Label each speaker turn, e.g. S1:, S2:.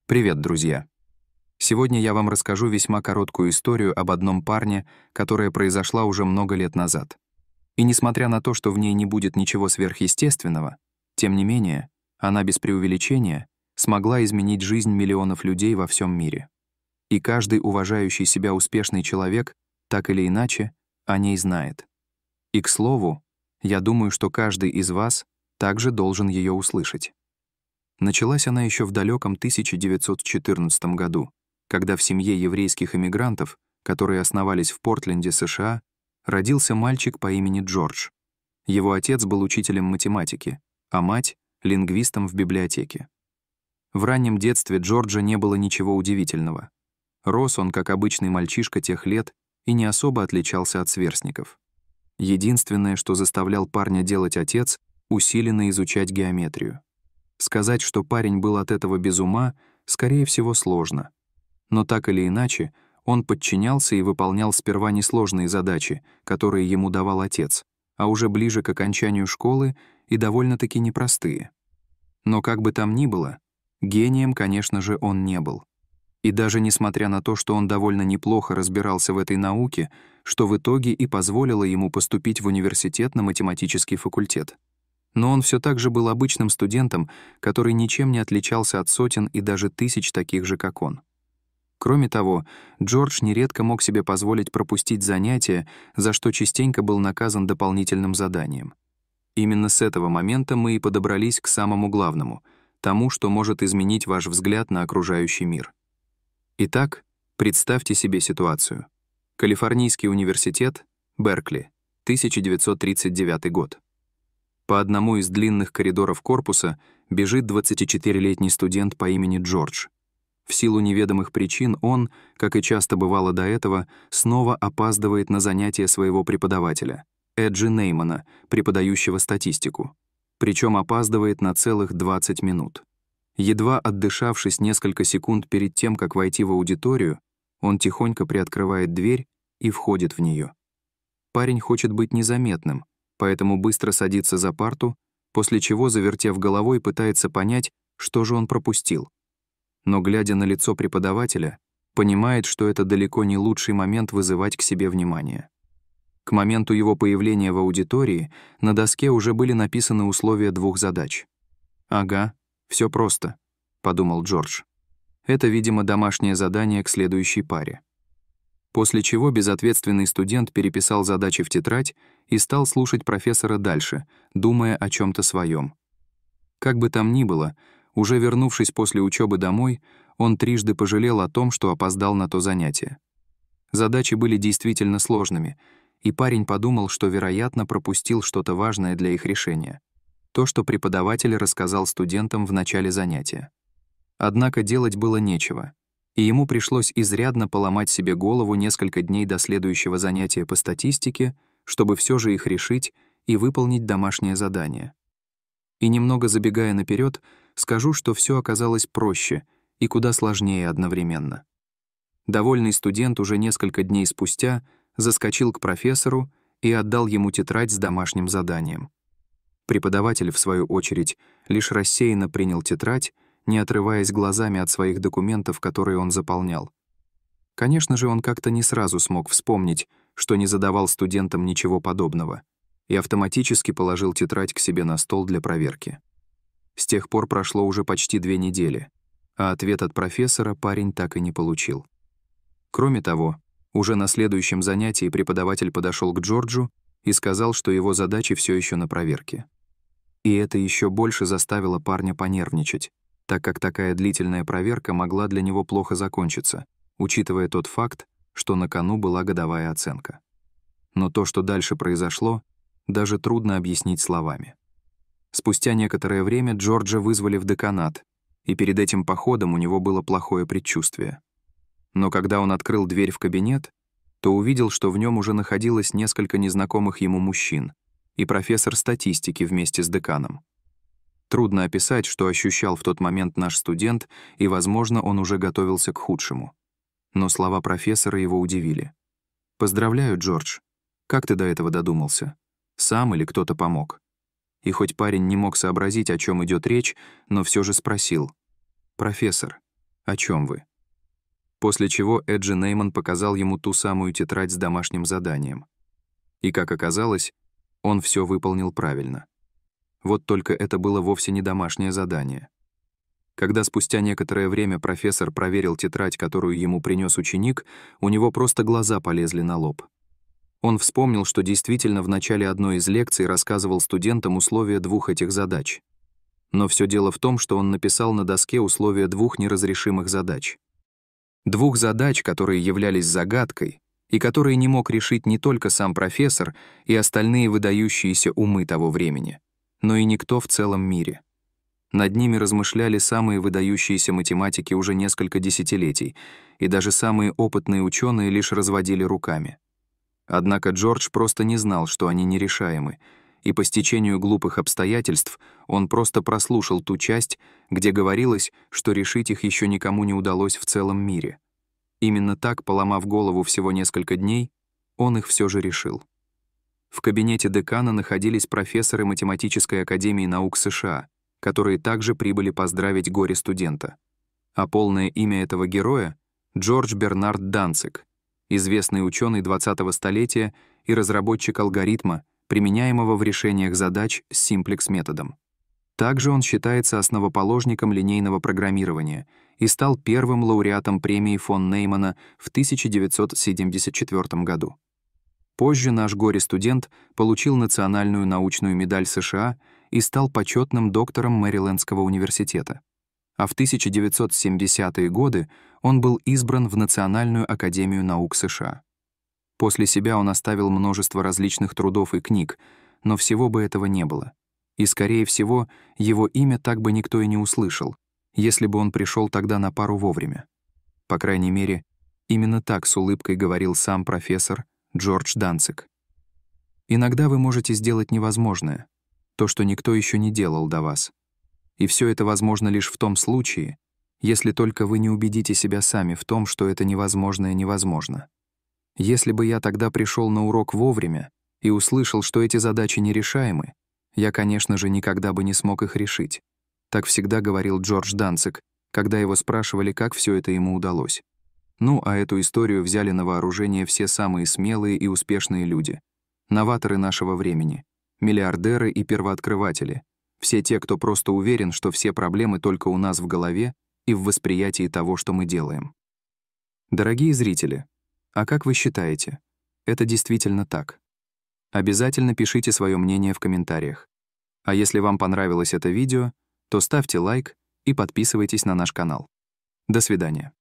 S1: Привет, друзья! Сегодня я вам расскажу весьма короткую историю об одном парне, которая произошла уже много лет назад. И несмотря на то, что в ней не будет ничего сверхъестественного, тем не менее, она без преувеличения смогла изменить жизнь миллионов людей во всем мире. И каждый уважающий себя успешный человек так или иначе о ней знает. И, к слову, я думаю, что каждый из вас также должен ее услышать. Началась она еще в далеком 1914 году, когда в семье еврейских эмигрантов, которые основались в Портленде, США, родился мальчик по имени Джордж. Его отец был учителем математики, а мать — лингвистом в библиотеке. В раннем детстве Джорджа не было ничего удивительного. Рос он, как обычный мальчишка тех лет, и не особо отличался от сверстников. Единственное, что заставлял парня делать отец — усиленно изучать геометрию. Сказать, что парень был от этого без ума, скорее всего, сложно. Но так или иначе, он подчинялся и выполнял сперва несложные задачи, которые ему давал отец, а уже ближе к окончанию школы и довольно-таки непростые. Но как бы там ни было, гением, конечно же, он не был. И даже несмотря на то, что он довольно неплохо разбирался в этой науке, что в итоге и позволило ему поступить в университет на математический факультет. Но он все так же был обычным студентом, который ничем не отличался от сотен и даже тысяч таких же, как он. Кроме того, Джордж нередко мог себе позволить пропустить занятия, за что частенько был наказан дополнительным заданием. Именно с этого момента мы и подобрались к самому главному, тому, что может изменить ваш взгляд на окружающий мир. Итак, представьте себе ситуацию. Калифорнийский университет, Беркли, 1939 год. По одному из длинных коридоров корпуса бежит 24-летний студент по имени Джордж. В силу неведомых причин он, как и часто бывало до этого, снова опаздывает на занятия своего преподавателя, Эджи Неймана, преподающего статистику. Причем опаздывает на целых 20 минут. Едва отдышавшись несколько секунд перед тем, как войти в аудиторию, он тихонько приоткрывает дверь и входит в нее. Парень хочет быть незаметным, поэтому быстро садится за парту, после чего, завертев головой, пытается понять, что же он пропустил. Но, глядя на лицо преподавателя, понимает, что это далеко не лучший момент вызывать к себе внимание. К моменту его появления в аудитории на доске уже были написаны условия двух задач. «Ага, все просто», — подумал Джордж. «Это, видимо, домашнее задание к следующей паре». После чего безответственный студент переписал задачи в тетрадь и стал слушать профессора дальше, думая о чем-то своем. Как бы там ни было, уже вернувшись после учебы домой, он трижды пожалел о том, что опоздал на то занятие. Задачи были действительно сложными, и парень подумал, что, вероятно, пропустил что-то важное для их решения. То, что преподаватель рассказал студентам в начале занятия. Однако делать было нечего, и ему пришлось изрядно поломать себе голову несколько дней до следующего занятия по статистике, чтобы все же их решить и выполнить домашнее задание. И немного забегая наперед, скажу, что все оказалось проще и куда сложнее одновременно. Довольный студент уже несколько дней спустя заскочил к профессору и отдал ему тетрадь с домашним заданием. Преподаватель, в свою очередь, лишь рассеянно принял тетрадь, не отрываясь глазами от своих документов, которые он заполнял. Конечно же, он как-то не сразу смог вспомнить, что не задавал студентам ничего подобного, и автоматически положил тетрадь к себе на стол для проверки. С тех пор прошло уже почти 2 недели, а ответ от профессора парень так и не получил. Кроме того, уже на следующем занятии преподаватель подошел к Джорджу и сказал, что его задачи все еще на проверке. И это еще больше заставило парня понервничать, так как такая длительная проверка могла для него плохо закончиться, учитывая тот факт, что на кону была годовая оценка. Но то, что дальше произошло, даже трудно объяснить словами. Спустя некоторое время Джорджа вызвали в деканат, и перед этим походом у него было плохое предчувствие. Но когда он открыл дверь в кабинет, то увидел, что в нем уже находилось несколько незнакомых ему мужчин и профессор статистики вместе с деканом. Трудно описать, что ощущал в тот момент наш студент, и, возможно, он уже готовился к худшему. Но слова профессора его удивили. «Поздравляю, Джордж. Как ты до этого додумался? Сам или кто-то помог?» И хоть парень не мог сообразить, о чем идет речь, но все же спросил. «Профессор, О чем вы?» После чего Эджи Нейман показал ему ту самую тетрадь с домашним заданием. И, как оказалось, он все выполнил правильно. Вот только это было вовсе не домашнее задание. Когда спустя некоторое время профессор проверил тетрадь, которую ему принес ученик, у него просто глаза полезли на лоб. Он вспомнил, что действительно в начале одной из лекций рассказывал студентам условия двух этих задач. Но все дело в том, что он написал на доске условия двух неразрешимых задач. Двух задач, которые являлись загадкой, и которые не мог решить не только сам профессор и остальные выдающиеся умы того времени, но и никто в целом мире. Над ними размышляли самые выдающиеся математики уже несколько десятилетий, и даже самые опытные ученые лишь разводили руками. Однако Джордж просто не знал, что они нерешаемы, и по стечению глупых обстоятельств он просто прослушал ту часть, где говорилось, что решить их еще никому не удалось в целом мире. Именно так, поломав голову всего несколько дней, он их все же решил. В кабинете декана находились профессоры Математической академии наук США, которые также прибыли поздравить горе-студента. А полное имя этого героя — Джордж Бернард Данциг, известный ученый 20-го столетия и разработчик алгоритма, применяемого в решениях задач с симплекс-методом. Также он считается основоположником линейного программирования и стал первым лауреатом премии фон Неймана в 1974 году. Позже наш горе-студент получил Национальную научную медаль США и стал почетным доктором Мэрилендского университета. А в 1970-е годы он был избран в Национальную академию наук США. После себя он оставил множество различных трудов и книг, но всего бы этого не было. И, скорее всего, его имя так бы никто и не услышал, если бы он пришел тогда на пару вовремя. По крайней мере, именно так с улыбкой говорил сам профессор Джордж Данциг. Иногда вы можете сделать невозможное, то, что никто еще не делал до вас. И все это возможно лишь в том случае, если только вы не убедите себя сами в том, что это невозможное невозможно. Если бы я тогда пришел на урок вовремя и услышал, что эти задачи нерешаемы, я, конечно же, никогда бы не смог их решить. Так всегда говорил Джордж Данциг, когда его спрашивали, как все это ему удалось. Ну, а эту историю взяли на вооружение все самые смелые и успешные люди. Новаторы нашего времени, миллиардеры и первооткрыватели. Все те, кто просто уверен, что все проблемы только у нас в голове и в восприятии того, что мы делаем. Дорогие зрители, а как вы считаете, это действительно так? Обязательно пишите свое мнение в комментариях. А если вам понравилось это видео, то ставьте лайк и подписывайтесь на наш канал. До свидания.